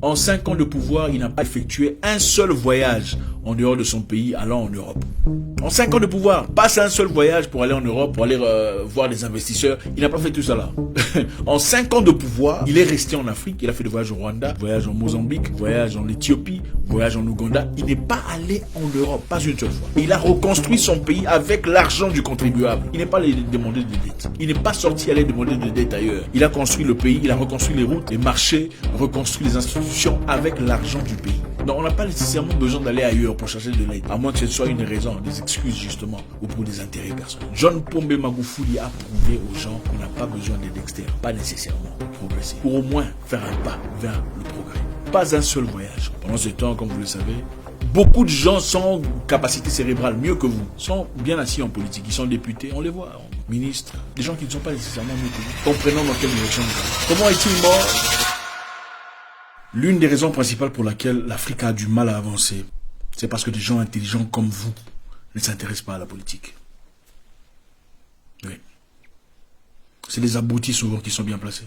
En 5 ans de pouvoir, il n'a pas effectué un seul voyage en dehors de son pays allant en Europe. En 5 ans de pouvoir, pas un seul voyage pour aller en Europe, pour aller voir des investisseurs. Il n'a pas fait tout ça là. En 5 ans de pouvoir, il est resté en Afrique. Il a fait des voyages au Rwanda, voyage en Mozambique, voyage en Éthiopie, voyage en Ouganda. Il n'est pas allé en Europe, pas une seule fois. Il a reconstruit son pays avec l'argent du contribuable. Il n'est pas allé demander de dette. Il n'est pas sorti aller demander de dette ailleurs. Il a construit le pays, il a reconstruit les routes, les marchés, reconstruit les institutions avec l'argent du pays. Donc on n'a pas nécessairement besoin d'aller ailleurs pour chercher de l'aide, à moins que ce soit une raison, des excuses justement, ou pour des intérêts personnels. John Pombe Magufuli a prouvé aux gens qu'on n'a pas besoin d'aide externe, pas nécessairement pour progresser, pour au moins faire un pas vers le progrès. Pas un seul voyage. Pendant ce temps, comme vous le savez, beaucoup de gens sans capacité cérébrale, mieux que vous, sont bien assis en politique. Ils sont députés, on les voit, ministres, des gens qui ne sont pas nécessairement mieux que vous. Comprenons dans quelle direction nous allons. Comment est-il mort? L'une des raisons principales pour laquelle l'Afrique a du mal à avancer, c'est parce que des gens intelligents comme vous ne s'intéressent pas à la politique. Oui. C'est des abrutis souvent qui sont bien placés.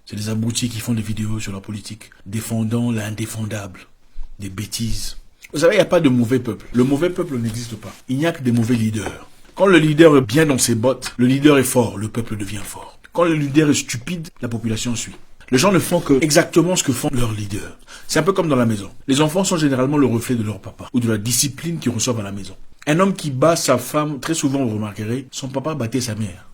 C'est des abrutis qui font des vidéos sur la politique, défendant l'indéfendable, des bêtises. Vous savez, il n'y a pas de mauvais peuple. Le mauvais peuple n'existe pas. Il n'y a que des mauvais leaders. Quand le leader est bien dans ses bottes, le leader est fort, le peuple devient fort. Quand le leader est stupide, la population suit. Les gens ne font que exactement ce que font leurs leaders. C'est un peu comme dans la maison. Les enfants sont généralement le reflet de leur papa ou de la discipline qu'ils reçoivent à la maison. Un homme qui bat sa femme, très souvent vous remarquerez, son papa battait sa mère.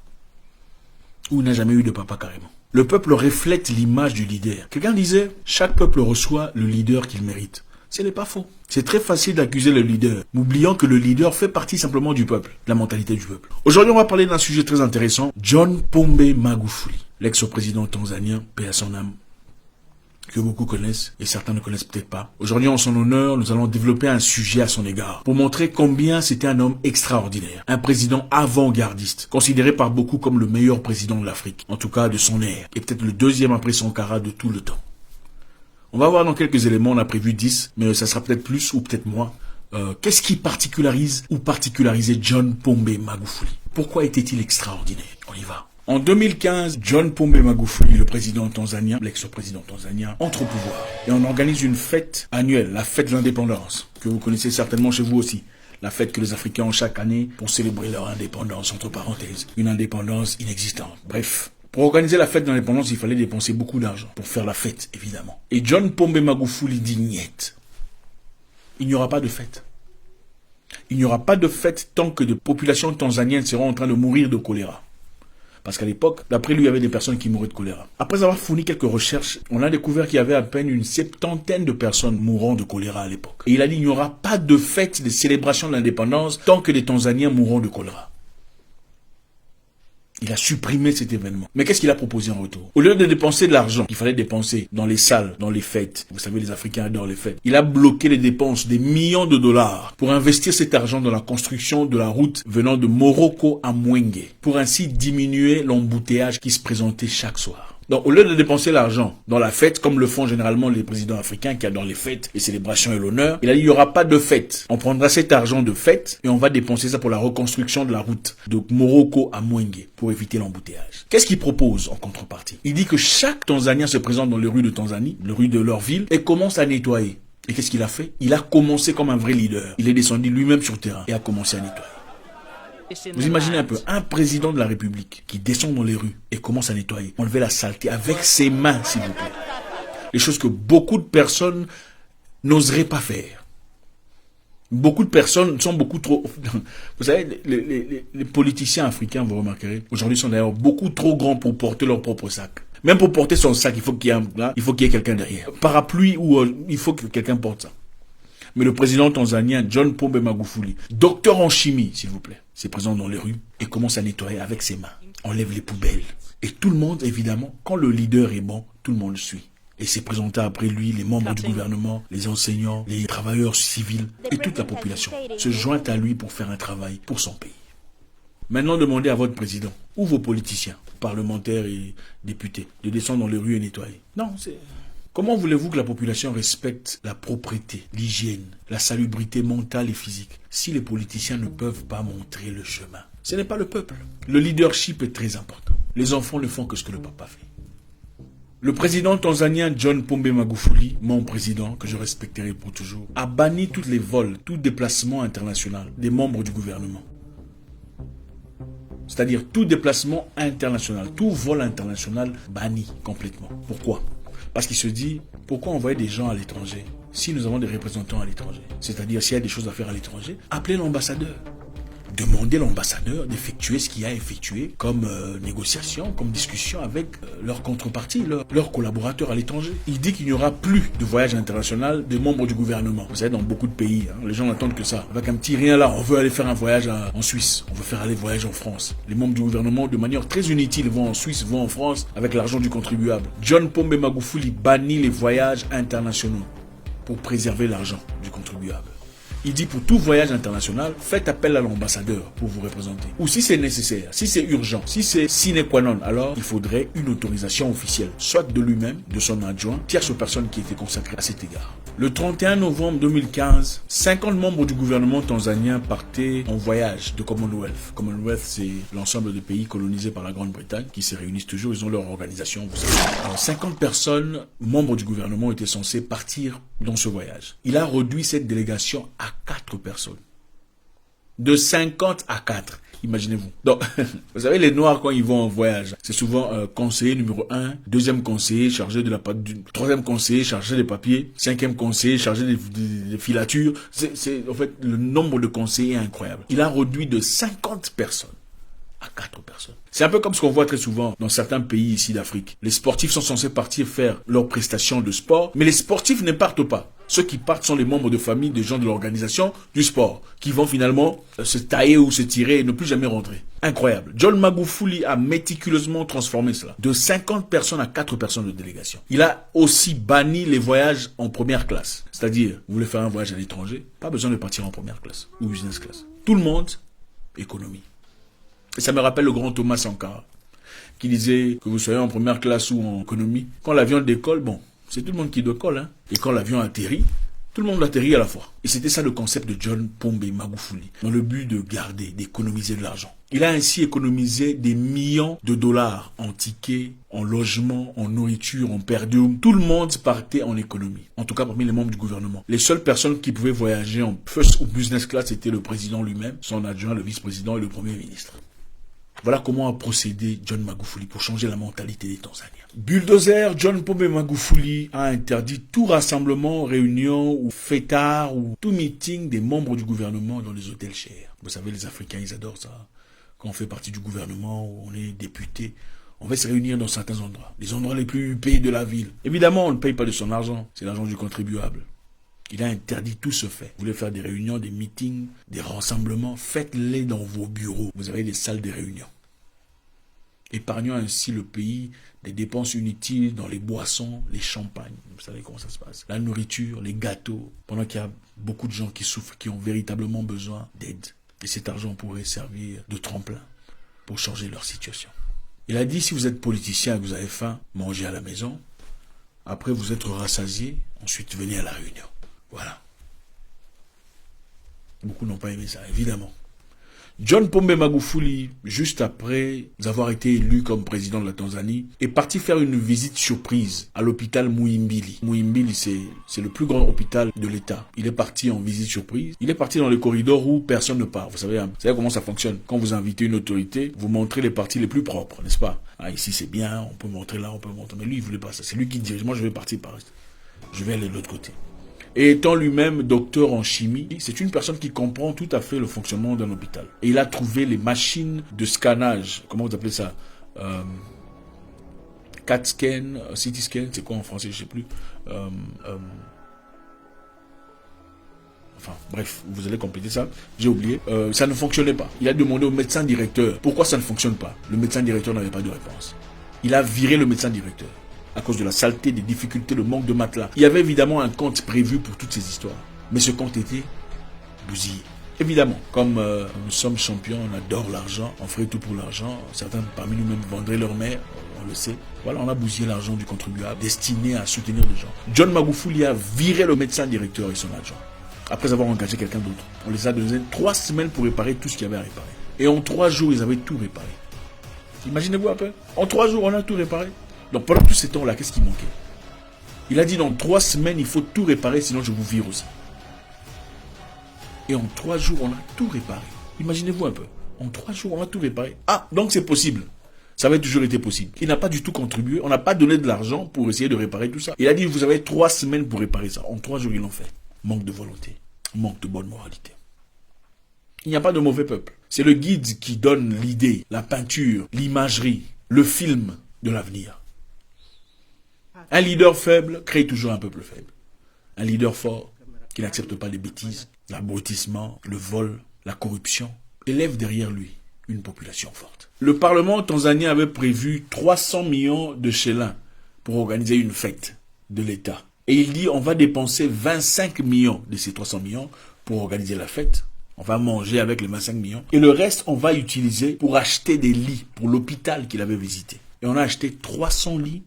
Ou n'a jamais eu de papa carrément. Le peuple reflète l'image du leader. Quelqu'un disait, chaque peuple reçoit le leader qu'il mérite. Ce n'est pas faux. C'est très facile d'accuser le leader, oubliant que le leader fait partie simplement du peuple, de la mentalité du peuple. Aujourd'hui, on va parler d'un sujet très intéressant, John Pombe Magufuli, l'ex-président tanzanien, paix à son âme, que beaucoup connaissent et certains ne connaissent peut-être pas. Aujourd'hui, en son honneur, nous allons développer un sujet à son égard pour montrer combien c'était un homme extraordinaire, un président avant-gardiste, considéré par beaucoup comme le meilleur président de l'Afrique, en tout cas de son ère, et peut-être le deuxième après Sankara de tout le temps. On va voir dans quelques éléments, on a prévu 10, mais ça sera peut-être plus ou peut-être moins. Qu'est-ce qui particularise ou particularisait John Pombe Magufuli? Pourquoi était-il extraordinaire? On y va. En 2015, John Pombe Magufuli, le président tanzanien, l'ex-président tanzanien, entre au pouvoir. Et on organise une fête annuelle, la fête de l'indépendance, que vous connaissez certainement chez vous aussi. La fête que les Africains ont chaque année pour célébrer leur indépendance, entre parenthèses. Une indépendance inexistante. Bref. Pour organiser la fête de l'indépendance, il fallait dépenser beaucoup d'argent pour faire la fête, évidemment. Et John Pombe Magufuli dit niet. Il n'y aura pas de fête. Il n'y aura pas de fête tant que des populations tanzaniennes seront en train de mourir de choléra. Parce qu'à l'époque, d'après lui, il y avait des personnes qui mouraient de choléra. Après avoir fourni quelques recherches, on a découvert qu'il y avait à peine une 70aine de personnes mourant de choléra à l'époque. Et il a dit, il n'y aura pas de fête de célébration de l'indépendance tant que les Tanzaniens mourront de choléra. Il a supprimé cet événement. Mais qu'est-ce qu'il a proposé en retour? Au lieu de dépenser de l'argent qu'il fallait dépenser dans les salles, dans les fêtes, vous savez, les Africains adorent les fêtes, il a bloqué les dépenses des millions de dollars pour investir cet argent dans la construction de la route venant de Morocco à Mwenge, pour ainsi diminuer l'embouteillage qui se présentait chaque soir. Donc, au lieu de dépenser l'argent dans la fête, comme le font généralement les présidents africains qui adorent les fêtes, les célébrations et l'honneur, il a dit, il n'y aura pas de fête. On prendra cet argent de fête et on va dépenser ça pour la reconstruction de la route de Morocco à Mwenge, pour éviter l'embouteillage. Qu'est-ce qu'il propose en contrepartie? Il dit que chaque Tanzanien se présente dans les rues de Tanzanie, les rues de leur ville, et commence à nettoyer. Et qu'est-ce qu'il a fait? Il a commencé comme un vrai leader. Il est descendu lui-même sur le terrain et a commencé à nettoyer. Vous imaginez un peu, un président de la République qui descend dans les rues et commence à nettoyer, enlever la saleté avec ses mains, s'il vous plaît. Les choses que beaucoup de personnes n'oseraient pas faire. Beaucoup de personnes sont beaucoup trop... Vous savez, les politiciens africains, vous remarquerez, aujourd'hui sont d'ailleurs beaucoup trop grands pour porter leur propre sac. Même pour porter son sac, il faut qu'il y ait quelqu'un derrière. Parapluie ou il faut que quelqu'un porte ça. Mais le président tanzanien, John Pombe Magufuli, docteur en chimie, s'il vous plaît, se présente dans les rues et commence à nettoyer avec ses mains. Enlève les poubelles. Et tout le monde, évidemment, quand le leader est bon, tout le monde le suit. Et s'est présenté après lui, les membres du gouvernement, les enseignants, les travailleurs civils et toute la population se joignent à lui pour faire un travail pour son pays. Maintenant, demandez à votre président ou vos politiciens, parlementaires et députés, de descendre dans les rues et nettoyer. Non, c'est... Comment voulez-vous que la population respecte la propreté, l'hygiène, la salubrité mentale et physique si les politiciens ne peuvent pas montrer le chemin? Ce n'est pas le peuple. Le leadership est très important. Les enfants ne font que ce que le papa fait. Le président tanzanien John Pombe Magufuli, mon président, que je respecterai pour toujours, a banni tous les vols, tout déplacement international des membres du gouvernement. C'est-à-dire tout déplacement international, tout vol international banni complètement. Pourquoi? Parce qu'il se dit, pourquoi envoyer des gens à l'étranger si nous avons des représentants à l'étranger? C'est-à-dire s'il y a des choses à faire à l'étranger, appelez l'ambassadeur. Demandez à l'ambassadeur d'effectuer ce qu'il a effectué comme négociation, comme discussion avec leur contrepartie, leurs collaborateurs à l'étranger. Il dit qu'il n'y aura plus de voyage international des membres du gouvernement. Vous savez, dans beaucoup de pays, les gens n'attendent que ça. Avec un petit rien là, on veut aller faire un voyage en Suisse, on veut faire aller voyage en France. Les membres du gouvernement, de manière très inutile, vont en Suisse, vont en France avec l'argent du contribuable. John Pombe Magufuli bannit les voyages internationaux pour préserver l'argent du contribuable. Il dit pour tout voyage international, faites appel à l'ambassadeur pour vous représenter. Ou si c'est nécessaire, si c'est urgent, si c'est sine qua non, alors il faudrait une autorisation officielle, soit de lui-même, de son adjoint, tierce personne qui était consacrée à cet égard. Le 31 novembre 2015, 50 membres du gouvernement tanzanien partaient en voyage de Commonwealth. Commonwealth, c'est l'ensemble des pays colonisés par la Grande-Bretagne qui se réunissent toujours, ils ont leur organisation. Vous savez. Alors, 50 personnes, membres du gouvernement, étaient censées partir dans ce voyage. Il a réduit cette délégation à 4 personnes. De 50 à 4. Imaginez-vous. Donc, vous savez, les Noirs, quand ils vont en voyage, c'est souvent conseiller numéro 1, deuxième conseiller chargé de la troisième conseiller chargé des papiers, cinquième conseiller chargé des filatures. En fait, le nombre de conseillers est incroyable. Il a réduit de 50 personnes à 4 personnes. C'est un peu comme ce qu'on voit très souvent dans certains pays ici d'Afrique. Les sportifs sont censés partir faire leurs prestations de sport, mais les sportifs ne partent pas. Ceux qui partent sont les membres de famille des gens de l'organisation du sport, qui vont finalement se tailler ou se tirer et ne plus jamais rentrer. Incroyable. John Magufuli a méticuleusement transformé cela. De 50 personnes à 4 personnes de délégation. Il a aussi banni les voyages en première classe. C'est-à-dire, vous voulez faire un voyage à l'étranger, pas besoin de partir en première classe ou business class. Tout le monde, économie. Et ça me rappelle le grand Thomas Sankara, qui disait que vous soyez en première classe ou en économie. Quand l'avion décolle, bon, c'est tout le monde qui décolle, hein. Et quand l'avion atterrit, tout le monde atterrit à la fois. Et c'était ça le concept de John Pombe Magufuli, dans le but de garder, d'économiser de l'argent. Il a ainsi économisé des millions de dollars en tickets, en logements, en nourriture, en per diem. Tout le monde partait en économie. En tout cas, parmi les membres du gouvernement. Les seules personnes qui pouvaient voyager en first ou business class, c'était le président lui-même, son adjoint, le vice-président et le premier ministre. Voilà comment a procédé John Magufuli pour changer la mentalité des Tanzaniens. Bulldozer, John Pombe Magufuli a interdit tout rassemblement, réunion ou fêtard ou tout meeting des membres du gouvernement dans les hôtels chers. Vous savez, les Africains, ils adorent ça. Quand on fait partie du gouvernement, où on est député, on va se réunir dans certains endroits. Les endroits les plus huppés de la ville. Évidemment, on ne paye pas de son argent. C'est l'argent du contribuable. Il a interdit tout ce fait. Vous voulez faire des réunions, des meetings, des rassemblements, faites-les dans vos bureaux. Vous avez des salles de réunion. Épargnant ainsi le pays des dépenses inutiles dans les boissons, les champagnes. Vous savez comment ça se passe. La nourriture, les gâteaux. Pendant qu'il y a beaucoup de gens qui souffrent, qui ont véritablement besoin d'aide. Et cet argent pourrait servir de tremplin pour changer leur situation. Il a dit, si vous êtes politicien et que vous avez faim, mangez à la maison. Après, vous êtes rassasié. Ensuite, venez à la réunion. Voilà. Beaucoup n'ont pas aimé ça, évidemment. John Pombe Magufuli, juste après avoir été élu comme président de la Tanzanie, est parti faire une visite surprise à l'hôpital Muhimbili. Muhimbili, c'est le plus grand hôpital de l'État. Il est parti en visite surprise. Il est parti dans les corridors où personne ne part. Vous savez comment ça fonctionne. Quand vous invitez une autorité, vous montrez les parties les plus propres, n'est-ce pas? Ah, ici c'est bien, on peut montrer là, on peut montrer. Mais lui, il voulait pas ça. C'est lui qui dirige. Moi, je vais partir par ici. Je vais aller de l'autre côté. Et étant lui-même docteur en chimie, c'est une personne qui comprend tout à fait le fonctionnement d'un hôpital. Et il a trouvé les machines de scannage, comment vous appelez ça, CAT scan, CT scan, c'est quoi en français, je ne sais plus. Enfin, bref, vous allez compléter ça, j'ai oublié. Ça ne fonctionnait pas. Il a demandé au médecin directeur pourquoi ça ne fonctionne pas. Le médecin directeur n'avait pas de réponse. Il a viré le médecin directeur. À cause de la saleté, des difficultés, le manque de matelas. Il y avait évidemment un compte prévu pour toutes ces histoires. Mais ce compte était bousillé. Évidemment, comme nous sommes champions, on adore l'argent, on ferait tout pour l'argent. Certains parmi nous même vendraient leur mère, on le sait. Voilà, on a bousillé l'argent du contribuable destiné à soutenir des gens. John Magufuli a viré le médecin directeur et son adjoint. Après avoir engagé quelqu'un d'autre. On les a donné 3 semaines pour réparer tout ce qu'il y avait à réparer. Et en 3 jours, ils avaient tout réparé. Imaginez-vous un peu. En 3 jours, on a tout réparé. Donc pendant tout ce temps-là, qu'est-ce qui manquait? Il a dit dans 3 semaines, il faut tout réparer, sinon je vous vire aussi. Et en 3 jours, on a tout réparé. Imaginez-vous un peu. En 3 jours, on a tout réparé. Ah, donc c'est possible. Ça avait toujours été possible. Il n'a pas du tout contribué. On n'a pas donné de l'argent pour essayer de réparer tout ça. Il a dit, vous avez 3 semaines pour réparer ça. En 3 jours, ils l'ont fait. Manque de volonté. Manque de bonne moralité. Il n'y a pas de mauvais peuple. C'est le guide qui donne l'idée, la peinture, l'imagerie, le film de l'avenir. Un leader faible crée toujours un peuple faible. Un leader fort qui n'accepte pas les bêtises, l'abrutissement, le vol, la corruption, élève derrière lui une population forte. Le Parlement tanzanien avait prévu 300 millions de shillings pour organiser une fête de l'État. Et il dit on va dépenser 25 millions de ces 300 millions pour organiser la fête. On va manger avec les 25 millions. Et le reste, on va utiliser pour acheter des lits pour l'hôpital qu'il avait visité. Et on a acheté 300 lits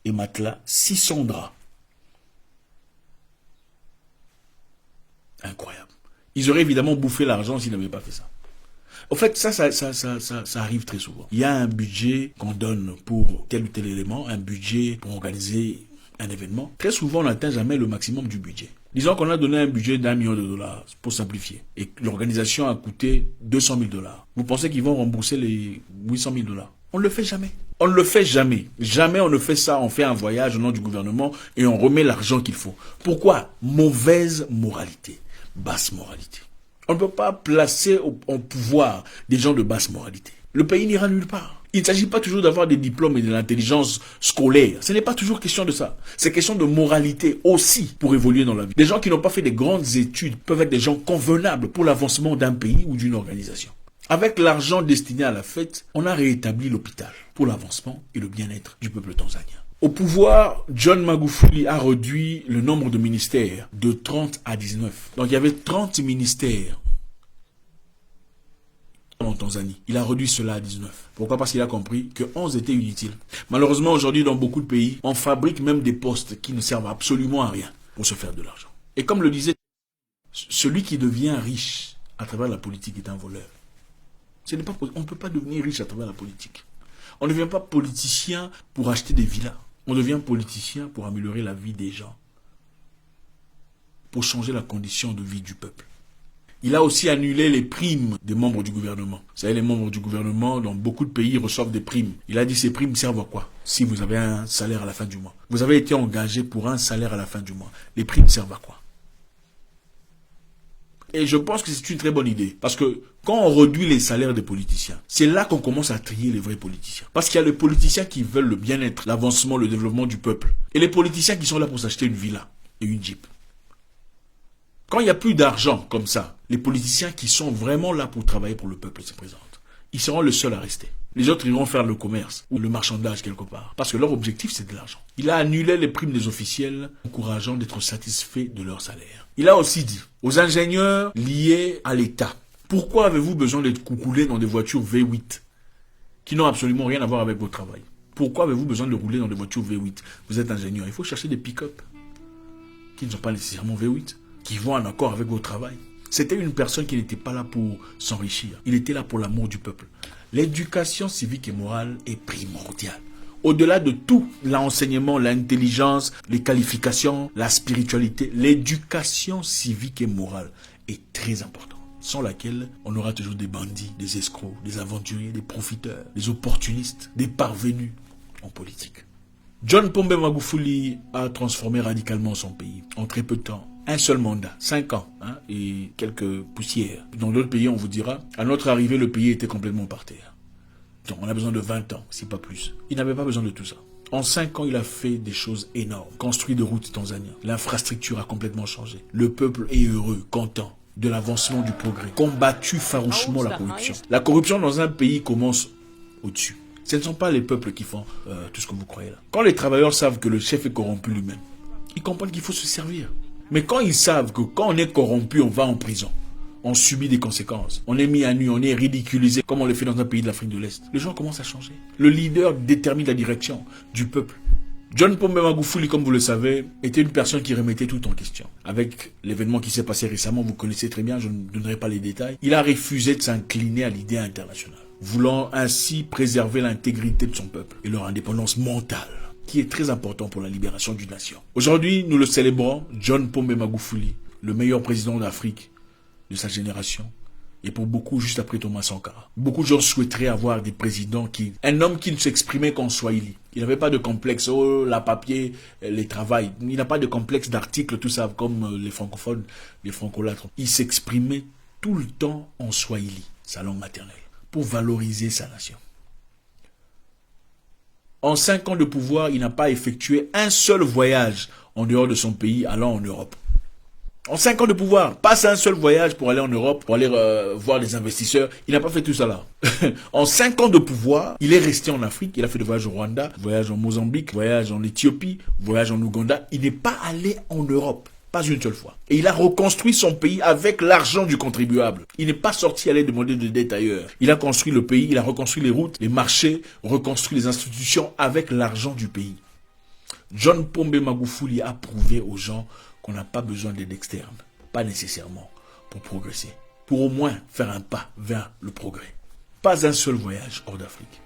et matelas, 600 draps. Incroyable. Ils auraient évidemment bouffé l'argent s'ils n'avaient pas fait ça. Au fait, ça arrive très souvent. Il y a un budget qu'on donne pour tel ou tel élément, un budget pour organiser un événement. Très souvent, on n'atteint jamais le maximum du budget. Disons qu'on a donné un budget d'1 million de dollars, pour simplifier, et que l'organisation a coûté 200 000 dollars. Vous pensez qu'ils vont rembourser les 800 000 dollars? On ne le fait jamais. On ne le fait jamais. Jamais on ne fait ça. On fait un voyage au nom du gouvernement et on remet l'argent qu'il faut. Pourquoi? Mauvaise moralité. Basse moralité. On ne peut pas placer au pouvoir des gens de basse moralité. Le pays n'ira nulle part. Il ne s'agit pas toujours d'avoir des diplômes et de l'intelligence scolaire. Ce n'est pas toujours question de ça. C'est question de moralité aussi pour évoluer dans la vie. Des gens qui n'ont pas fait des grandes études peuvent être des gens convenables pour l'avancement d'un pays ou d'une organisation. Avec l'argent destiné à la fête, on a rétabli l'hôpital pour l'avancement et le bien-être du peuple tanzanien. Au pouvoir, John Magufuli a réduit le nombre de ministères de 30 à 19. Donc il y avait 30 ministères en Tanzanie. Il a réduit cela à 19. Pourquoi? Parce qu'il a compris que 11 étaient inutiles. Malheureusement, aujourd'hui, dans beaucoup de pays, on fabrique même des postes qui ne servent absolument à rien pour se faire de l'argent. Et comme le disait, celui qui devient riche à travers la politique est un voleur. On ne peut pas devenir riche à travers la politique. On ne devient pas politicien pour acheter des villas. On devient politicien pour améliorer la vie des gens. Pour changer la condition de vie du peuple. Il a aussi annulé les primes des membres du gouvernement. Vous savez, les membres du gouvernement, dans beaucoup de pays, reçoivent des primes. Il a dit ces primes servent à quoi? Si vous avez un salaire à la fin du mois. Vous avez été engagé pour un salaire à la fin du mois. Les primes servent à quoi? Et je pense que c'est une très bonne idée. Parce que quand on réduit les salaires des politiciens, c'est là qu'on commence à trier les vrais politiciens. Parce qu'il y a les politiciens qui veulent le bien-être, l'avancement, le développement du peuple. Et les politiciens qui sont là pour s'acheter une villa et une Jeep. Quand il n'y a plus d'argent comme ça, les politiciens qui sont vraiment là pour travailler pour le peuple se présentent. Ils seront les seuls à rester. Les autres iront faire le commerce ou le marchandage quelque part. Parce que leur objectif, c'est de l'argent. Il a annulé les primes des officiels, encourageant d'être satisfaits de leur salaire. Il a aussi dit aux ingénieurs liés à l'État, pourquoi avez-vous besoin d'être coucoulés dans des voitures V8 qui n'ont absolument rien à voir avec votre travail? Pourquoi avez-vous besoin de rouler dans des voitures V8? Vous êtes ingénieur. Il faut chercher des pick-up qui ne sont pas nécessairement V8, qui vont en accord avec votre travail. C'était une personne qui n'était pas là pour s'enrichir. Il était là pour l'amour du peuple. L'éducation civique et morale est primordiale. Au-delà de tout, l'enseignement, l'intelligence, les qualifications, la spiritualité, l'éducation civique et morale est très importante. Sans laquelle, on aura toujours des bandits, des escrocs, des aventuriers, des profiteurs, des opportunistes, des parvenus en politique. John Pombe Magufuli a transformé radicalement son pays en très peu de temps. Un seul mandat, 5 ans, et quelques poussières. Dans d'autres pays, on vous dira, à notre arrivée, le pays était complètement par terre. Donc, on a besoin de 20 ans, si pas plus. Il n'avait pas besoin de tout ça. En 5 ans, il a fait des choses énormes. Construit de routes tanzaniennes. L'infrastructure a complètement changé. Le peuple est heureux, content de l'avancement du progrès. Combattu farouchement la corruption. La corruption dans un pays commence au-dessus. Ce ne sont pas les peuples qui font tout ce que vous croyez là. Quand les travailleurs savent que le chef est corrompu lui-même, ils comprennent qu'il faut se servir. Mais quand ils savent que quand on est corrompu, on va en prison, on subit des conséquences, on est mis à nu, on est ridiculisé, comme on le fait dans un pays de l'Afrique de l'Est, les gens commencent à changer. Le leader détermine la direction du peuple. John Pombe Magufuli, comme vous le savez, était une personne qui remettait tout en question. Avec l'événement qui s'est passé récemment, vous connaissez très bien, je ne donnerai pas les détails, il a refusé de s'incliner à l'idée internationale. voulant ainsi préserver l'intégrité de son peuple et leur indépendance mentale, qui est très important pour la libération d'une nation. Aujourd'hui, nous le célébrons, John Pombe Magufuli, le meilleur président d'Afrique de sa génération. Et pour beaucoup, juste après Thomas Sankara. Beaucoup de gens souhaiteraient avoir des présidents un homme qui ne s'exprimait qu'en Swahili. Il n'avait pas de complexe, oh, la papier, les travails. Il n'a pas de complexe d'articles, tout ça, comme les francophones, les francolâtres. Il s'exprimait tout le temps en Swahili, sa langue maternelle, pour valoriser sa nation. En 5 ans de pouvoir, il n'a pas effectué un seul voyage en dehors de son pays allant en Europe. En 5 ans de pouvoir, pas un seul voyage pour aller en Europe, pour aller voir des investisseurs. Il n'a pas fait tout ça là. En 5 ans de pouvoir, il est resté en Afrique. Il a fait des voyages au Rwanda, voyage en Mozambique, voyage en Éthiopie, voyage en Ouganda. Il n'est pas allé en Europe. Pas une seule fois. Et il a reconstruit son pays avec l'argent du contribuable. Il n'est pas sorti aller demander de dette ailleurs. Il a construit le pays, il a reconstruit les routes, les marchés, reconstruit les institutions avec l'argent du pays. John Pombe Magufuli a prouvé aux gens qu'on n'a pas besoin d'aide externe, pas nécessairement, pour progresser. Pour au moins faire un pas vers le progrès. Pas un seul voyage hors d'Afrique.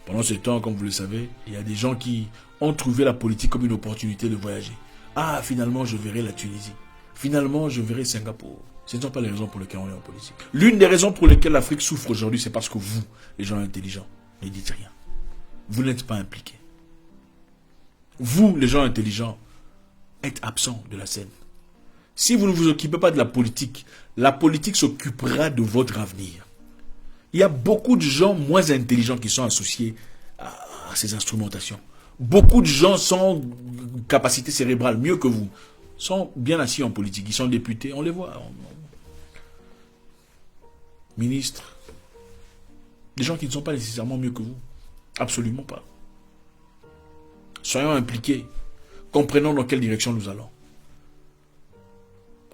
Pendant ce temps, comme vous le savez, il y a des gens qui ont trouvé la politique comme une opportunité de voyager. Ah, finalement, je verrai la Tunisie. Finalement, je verrai Singapour. Ce ne sont pas les raisons pour lesquelles on est en politique. L'une des raisons pour lesquelles l'Afrique souffre aujourd'hui, c'est parce que vous, les gens intelligents, ne dites rien. Vous n'êtes pas impliqués. Vous, les gens intelligents, êtes absents de la scène. Si vous ne vous occupez pas de la politique s'occupera de votre avenir. Il y a beaucoup de gens moins intelligents qui sont associés à ces instrumentations. Beaucoup de gens sans capacité cérébrale, mieux que vous, sont bien assis en politique. Ils sont députés, on les voit. Ministres. Des gens qui ne sont pas nécessairement mieux que vous. Absolument pas. Soyons impliqués. Comprenons dans quelle direction nous allons.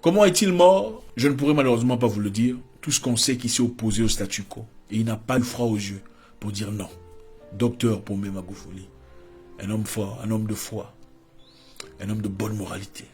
Comment est-il mort? Je ne pourrai malheureusement pas vous le dire. Tout ce qu'on sait qu'il s'est opposé au statu quo. Et il n'a pas eu froid aux yeux pour dire non. Docteur Pombe Magufuli. Un homme fort, un homme de foi. Un homme de bonne moralité.